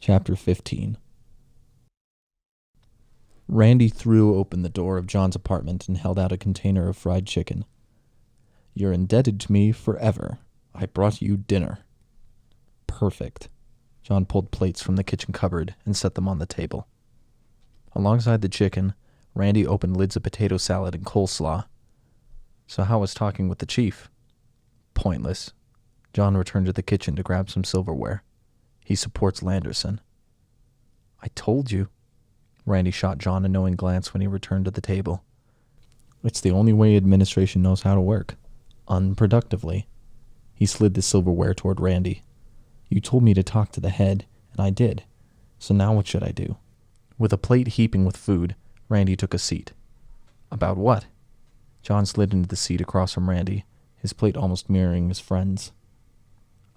Chapter 15. Randy threw open the door of John's apartment and held out a container of fried chicken. "You're indebted to me forever. I brought you dinner." "Perfect." John pulled plates from the kitchen cupboard and set them on the table. Alongside the chicken, Randy opened lids of potato salad and coleslaw. "So how was talking with the chief?" "Pointless." John returned to the kitchen to grab some silverware. "He supports Landerson." "I told you." Randy shot John a knowing glance when he returned to the table. "It's the only way administration knows how to work. Unproductively." He slid the silverware toward Randy. "You told me to talk to the head, and I did. So now what should I do?" With a plate heaping with food, Randy took a seat. "About what?" John slid into the seat across from Randy, his plate almost mirroring his friend's.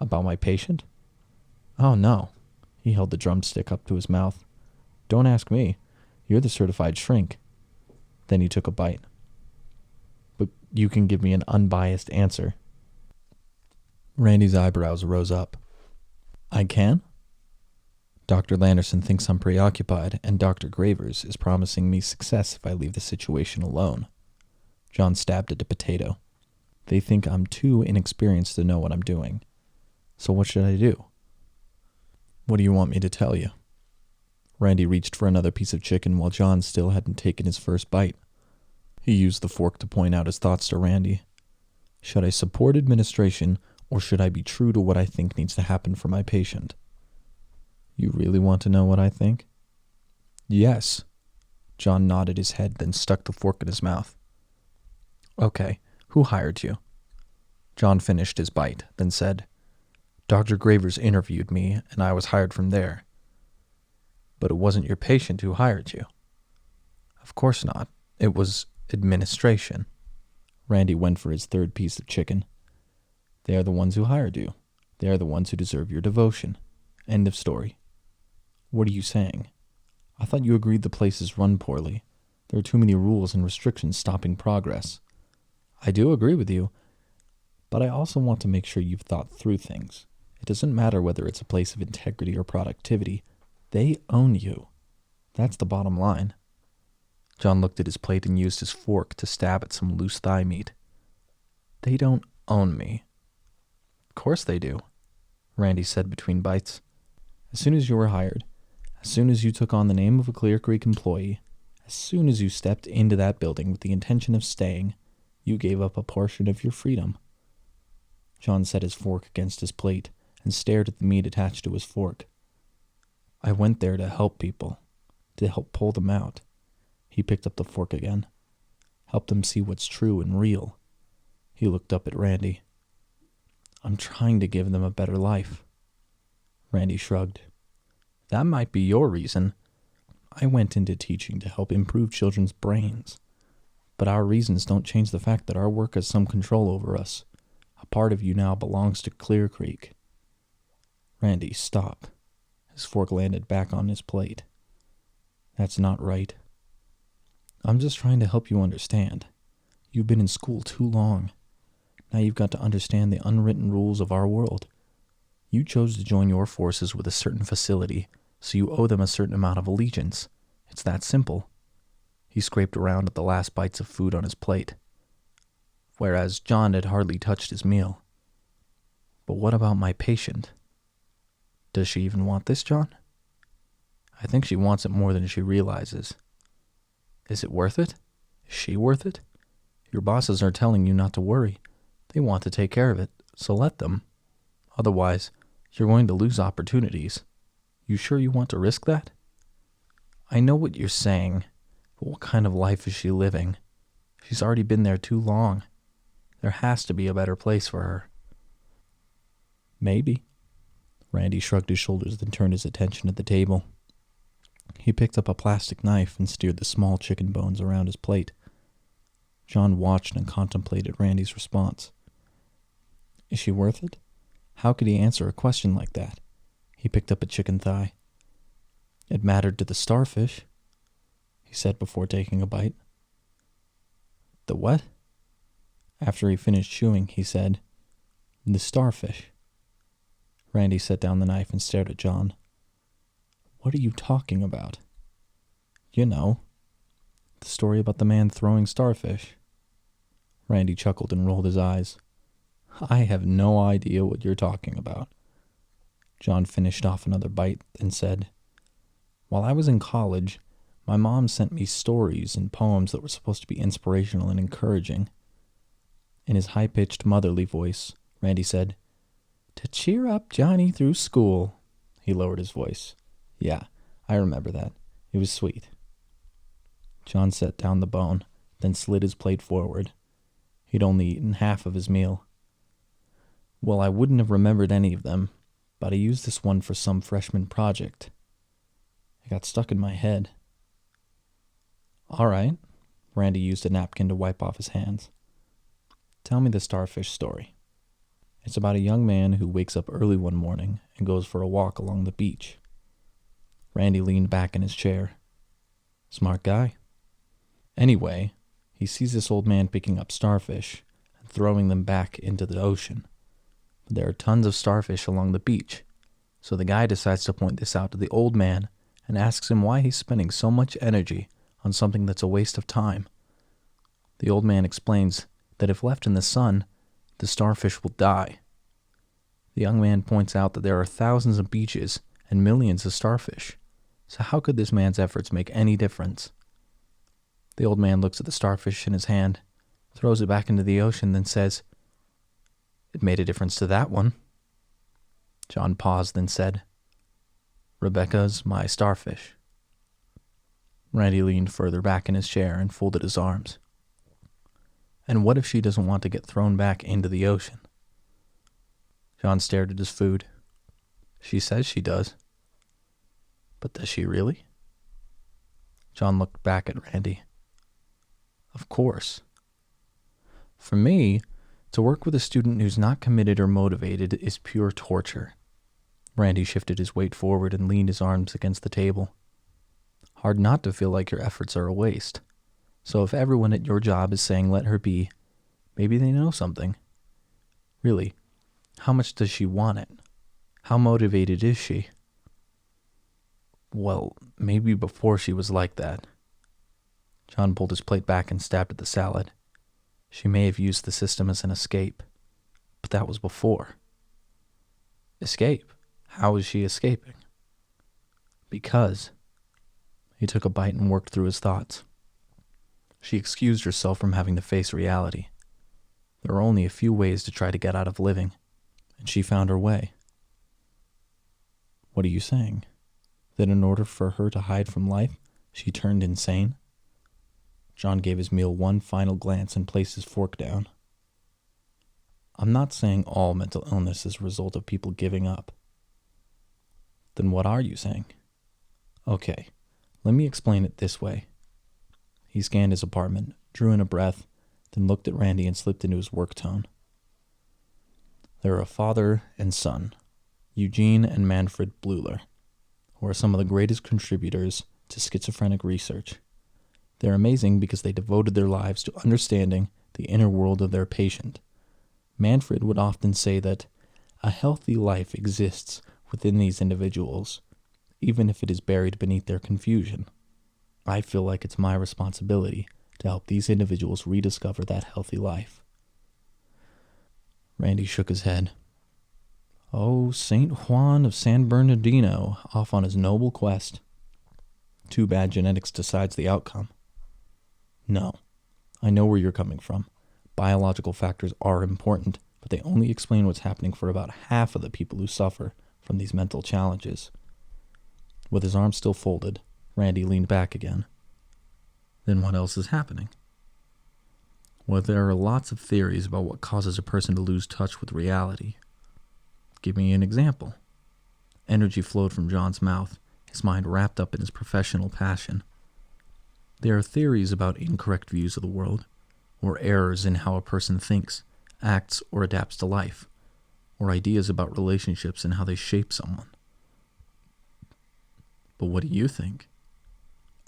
"About my patient?" "Oh, no." He held the drumstick up to his mouth. "Don't ask me. You're the certified shrink." Then he took a bite. "But you can give me an unbiased answer." Randy's eyebrows rose up. "I can?" "Dr. Landerson thinks I'm preoccupied, and Dr. Gravers is promising me success if I leave the situation alone." John stabbed at a potato. "They think I'm too inexperienced to know what I'm doing. So what should I do?" "What do you want me to tell you?" Randy reached for another piece of chicken while John still hadn't taken his first bite. He used the fork to point out his thoughts to Randy. "Should I support administration, or should I be true to what I think needs to happen for my patient?" "You really want to know what I think?" "Yes." John nodded his head, then stuck the fork in his mouth. "Okay, who hired you?" John finished his bite, then said, "Dr. Gravers interviewed me, and I was hired from there." "But it wasn't your patient who hired you." "Of course not. It was administration." Randy went for his third piece of chicken. "They are the ones who hired you. They are the ones who deserve your devotion. End of story." "What are you saying? I thought you agreed the place is run poorly. There are too many rules and restrictions stopping progress." "I do agree with you, but I also want to make sure you've thought through things. It doesn't matter whether it's a place of integrity or productivity. They own you. That's the bottom line." John looked at his plate and used his fork to stab at some loose thigh meat. "They don't own me." "Of course they do," Randy said between bites. "As soon as you were hired, as soon as you took on the name of a Clearcreek employee, as soon as you stepped into that building with the intention of staying, you gave up a portion of your freedom." John set his fork against his plate and stared at the meat attached to his fork. "I went there to help people, to help pull them out." He picked up the fork again. "Help them see what's true and real." He looked up at Randy. "I'm trying to give them a better life." Randy shrugged. "That might be your reason. I went into teaching to help improve children's brains. But our reasons don't change the fact that our work has some control over us. A part of you now belongs to Clearcreek." "Randy, stop." His fork landed back on his plate. "That's not right." "I'm just trying to help you understand. You've been in school too long. Now you've got to understand the unwritten rules of our world. You chose to join your forces with a certain facility, so you owe them a certain amount of allegiance. It's that simple." He scraped around at the last bites of food on his plate. Whereas John had hardly touched his meal. "But what about my patient? Does she even want this, John?" "I think she wants it more than she realizes." "Is it worth it? Is she worth it? Your bosses are telling you not to worry. They want to take care of it, so let them. Otherwise, you're going to lose opportunities. You sure you want to risk that?" "I know what you're saying, but what kind of life is she living? She's already been there too long. There has to be a better place for her." "Maybe." Randy shrugged his shoulders, then turned his attention to the table. He picked up a plastic knife and steered the small chicken bones around his plate. John watched and contemplated Randy's response. Is she worth it? How could he answer a question like that? He picked up a chicken thigh. It mattered to the starfish, he said before taking a bite. The what? After he finished chewing, he said, The starfish. Randy set down the knife and stared at John. What are you talking about? You know, the story about the man throwing starfish. Randy chuckled and rolled his eyes. I have no idea what you're talking about. John finished off another bite and said, While I was in college, my mom sent me stories and poems that were supposed to be inspirational and encouraging. In his high-pitched motherly voice, Randy said, To cheer up Johnny through school. He lowered his voice. Yeah, I remember that. It was sweet. John set down the bone, then slid his plate forward. He'd only eaten half of his meal. Well, I wouldn't have remembered any of them, but I used this one for some freshman project. It got stuck in my head. All right. Randy used a napkin to wipe off his hands. Tell me the starfish story. It's about a young man who wakes up early one morning and goes for a walk along the beach. Randy leaned back in his chair. Smart guy. Anyway, he sees this old man picking up starfish and throwing them back into the ocean. But there are tons of starfish along the beach, so the guy decides to point this out to the old man and asks him why he's spending so much energy on something that's a waste of time. The old man explains that if left in the sun, the starfish will die. The young man points out that there are thousands of beaches and millions of starfish, so how could this man's efforts make any difference? The old man looks at the starfish in his hand, throws it back into the ocean, then says, It made a difference to that one. John paused, then said, Rebecca's my starfish. Randy leaned further back in his chair and folded his arms. And what if she doesn't want to get thrown back into the ocean? John stared at his food. She says she does. But does she really? John looked back at Randy. Of course. For me, to work with a student who's not committed or motivated is pure torture. Randy shifted his weight forward and leaned his arms against the table. Hard not to feel like your efforts are a waste. So if everyone at your job is saying let her be, maybe they know something. Really, how much does she want it? How motivated is she? Well, maybe before she was like that. John pulled his plate back and stabbed at the salad. She may have used the system as an escape, but that was before. Escape? How is she escaping? Because. He took a bite and worked through his thoughts. She excused herself from having to face reality. There were only a few ways to try to get out of living, and she found her way. What are you saying? That in order for her to hide from life, she turned insane? John gave his meal one final glance and placed his fork down. I'm not saying all mental illness is a result of people giving up. Then what are you saying? Okay, let me explain it this way. He scanned his apartment, drew in a breath, then looked at Randy and slipped into his work tone. There are a father and son, Eugene and Manfred Bleuler, who are some of the greatest contributors to schizophrenic research. They're amazing because they devoted their lives to understanding the inner world of their patient. Manfred would often say that a healthy life exists within these individuals, even if it is buried beneath their confusion. I feel like it's my responsibility to help these individuals rediscover that healthy life. Randy shook his head. Oh, St. Juan of San Bernardino, off on his noble quest. Too bad genetics decides the outcome. No, I know where you're coming from. Biological factors are important, but they only explain what's happening for about half of the people who suffer from these mental challenges. With his arms still folded, Randy leaned back again. Then what else is happening? Well, there are lots of theories about what causes a person to lose touch with reality. Give me an example. Energy flowed from John's mouth, his mind wrapped up in his professional passion. There are theories about incorrect views of the world, or errors in how a person thinks, acts, or adapts to life, or ideas about relationships and how they shape someone. But what do you think?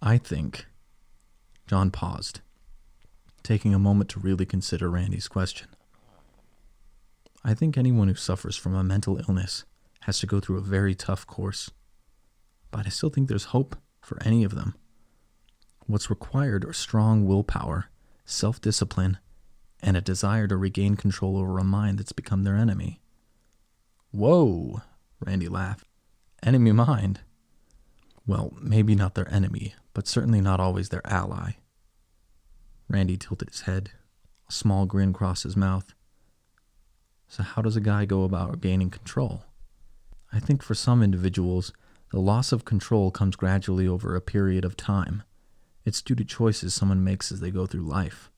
I think. John paused, taking a moment to really consider Randy's question. I think anyone who suffers from a mental illness has to go through a very tough course. but I still think there's hope for any of them. What's required are strong willpower, self-discipline, and a desire to regain control over a mind that's become their enemy. Whoa, Randy laughed. Enemy mind? Well, maybe not their enemy, but certainly not always their ally. Randy tilted his head. A small grin crossed his mouth. So how does a guy go about gaining control? I think for some individuals, the loss of control comes gradually over a period of time. It's due to choices someone makes as they go through life.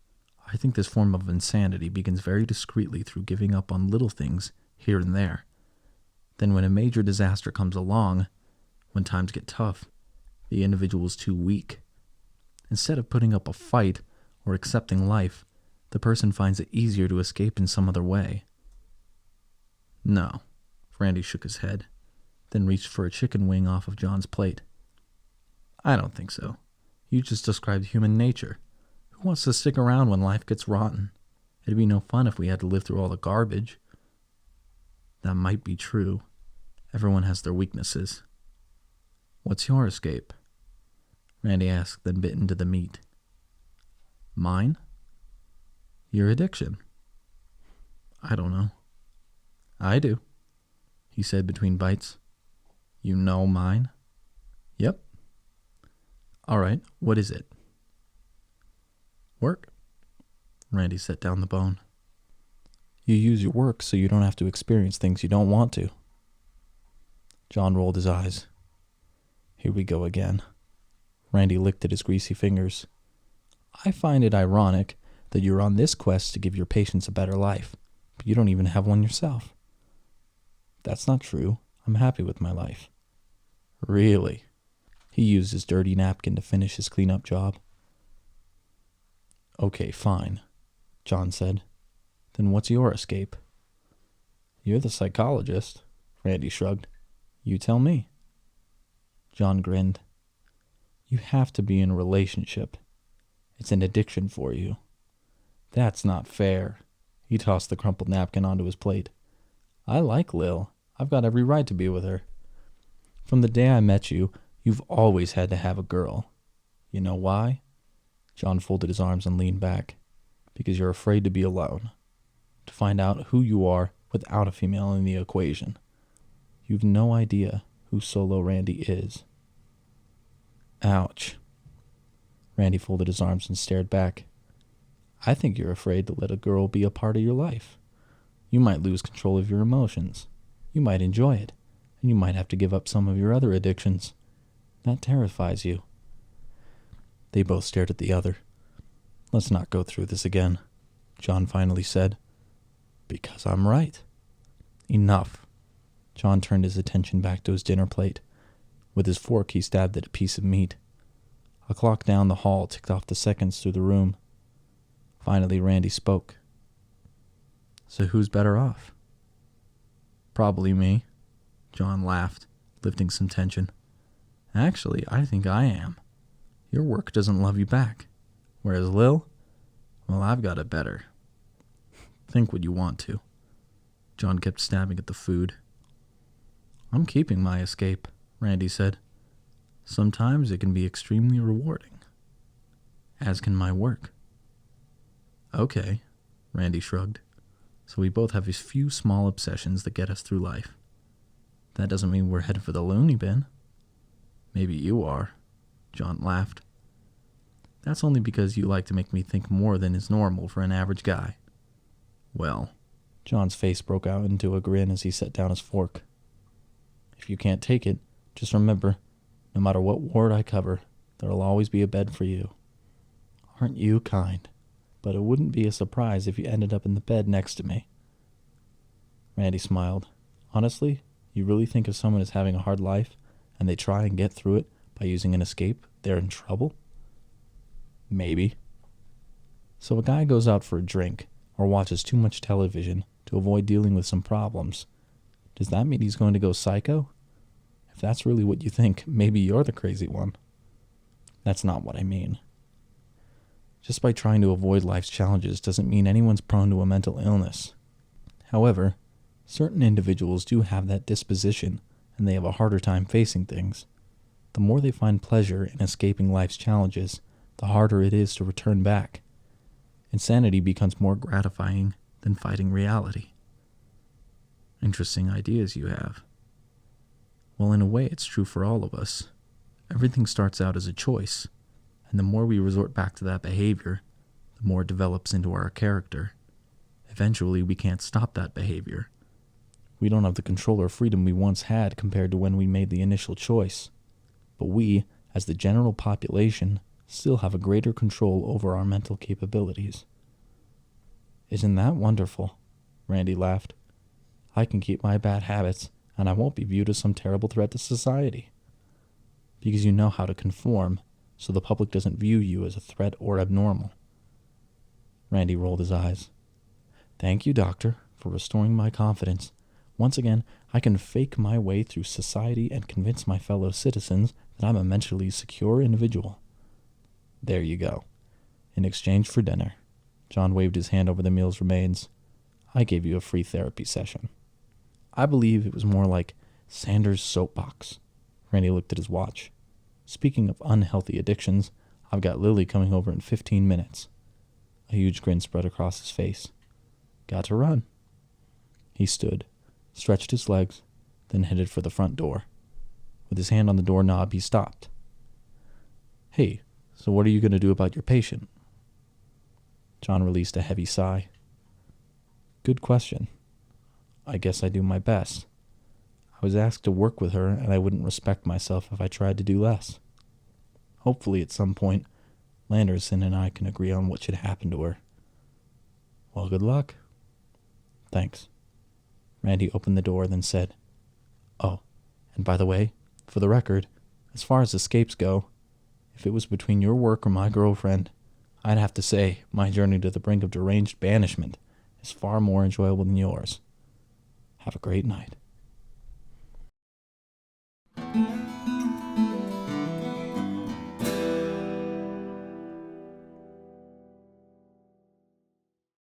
I think this form of insanity begins very discreetly through giving up on little things here and there. Then when a major disaster comes along, when times get tough, the individual is too weak. Instead of putting up a fight or accepting life, the person finds it easier to escape in some other way. No, Randy shook his head, then reached for a chicken wing off of John's plate. I don't think so. You just described human nature. Who wants to stick around when life gets rotten? It'd be no fun if we had to live through all the garbage. That might be true. Everyone has their weaknesses. What's your escape? Randy asked, then bit into the meat. Mine? Your addiction. I don't know. I do, he said between bites. You know mine? Yep. All right, what is it? Work. Randy set down the bone. You use your work so you don't have to experience things you don't want to. John rolled his eyes. Here we go again. Randy licked at his greasy fingers. I find it ironic that you're on this quest to give your patients a better life, but you don't even have one yourself. That's not true. I'm happy with my life. Really? He used his dirty napkin to finish his cleanup job. Okay, fine, John said. Then what's your escape? You're the psychologist, Randy shrugged. You tell me. John grinned. You have to be in a relationship. It's an addiction for you. That's not fair. He tossed the crumpled napkin onto his plate. I like Lil. I've got every right to be with her. From the day I met you, you've always had to have a girl. You know why? John folded his arms and leaned back. Because you're afraid to be alone. To find out who you are without a female in the equation. You've no idea who Solo Randy is. Ouch. Randy folded his arms and stared back. I think you're afraid to let a girl be a part of your life. You might lose control of your emotions. You might enjoy it. And you might have to give up some of your other addictions. That terrifies you. They both stared at the other. Let's not go through this again, John finally said. Because I'm right. Enough. John turned his attention back to his dinner plate. With his fork, he stabbed at a piece of meat. A clock down the hall ticked off the seconds through the room. Finally, Randy spoke. So who's better off? Probably me. John laughed, lifting some tension. Actually, I think I am. Your work doesn't love you back. Whereas Lil, well, I've got it better. Think what you want to. John kept stabbing at the food. I'm keeping my escape, Randy said. Sometimes it can be extremely rewarding. As can my work. Okay, Randy shrugged. So we both have these few small obsessions that get us through life. That doesn't mean we're headed for the loony bin. Maybe you are, John laughed. That's only because you like to make me think more than is normal for an average guy. Well, John's face broke out into a grin as he set down his fork. If you can't take it, just remember, no matter what ward I cover, there'll always be a bed for you. Aren't you kind? But it wouldn't be a surprise if you ended up in the bed next to me. Randy smiled. Honestly, you really think if someone is having a hard life and they try and get through it by using an escape, they're in trouble? Maybe. So a guy goes out for a drink or watches too much television to avoid dealing with some problems. Does that mean he's going to go psycho? If that's really what you think, maybe you're the crazy one. That's not what I mean. Just by trying to avoid life's challenges doesn't mean anyone's prone to a mental illness. However, certain individuals do have that disposition, and they have a harder time facing things. The more they find pleasure in escaping life's challenges, the harder it is to return back. Insanity becomes more gratifying than fighting reality. Interesting ideas you have. Well, in a way, it's true for all of us. Everything starts out as a choice, and the more we resort back to that behavior, the more it develops into our character. Eventually, we can't stop that behavior. We don't have the control or freedom we once had compared to when we made the initial choice. But we, as the general population, still have a greater control over our mental capabilities. Isn't that wonderful? Randy laughed. I can keep my bad habits, and I won't be viewed as some terrible threat to society. Because you know how to conform, so the public doesn't view you as a threat or abnormal. Randy rolled his eyes. Thank you, Doctor, for restoring my confidence. Once again, I can fake my way through society and convince my fellow citizens that I'm a mentally secure individual. There you go. In exchange for dinner. John waved his hand over the meal's remains. I gave you a free therapy session. I believe it was more like Sanders' soapbox. Randy looked at his watch. Speaking of unhealthy addictions, I've got Lily coming over in 15 minutes. A huge grin spread across his face. Got to run. He stood, stretched his legs, then headed for the front door. With his hand on the doorknob, he stopped. Hey, so what are you going to do about your patient? John released a heavy sigh. Good question. I guess I do my best. I was asked to work with her, and I wouldn't respect myself if I tried to do less. Hopefully, at some point, Landerson and I can agree on what should happen to her. Well, good luck. Thanks. Randy opened the door, then said, Oh, and by the way, for the record, as far as escapes go, if it was between your work or my girlfriend, I'd have to say my journey to the brink of deranged banishment is far more enjoyable than yours. Have a great night.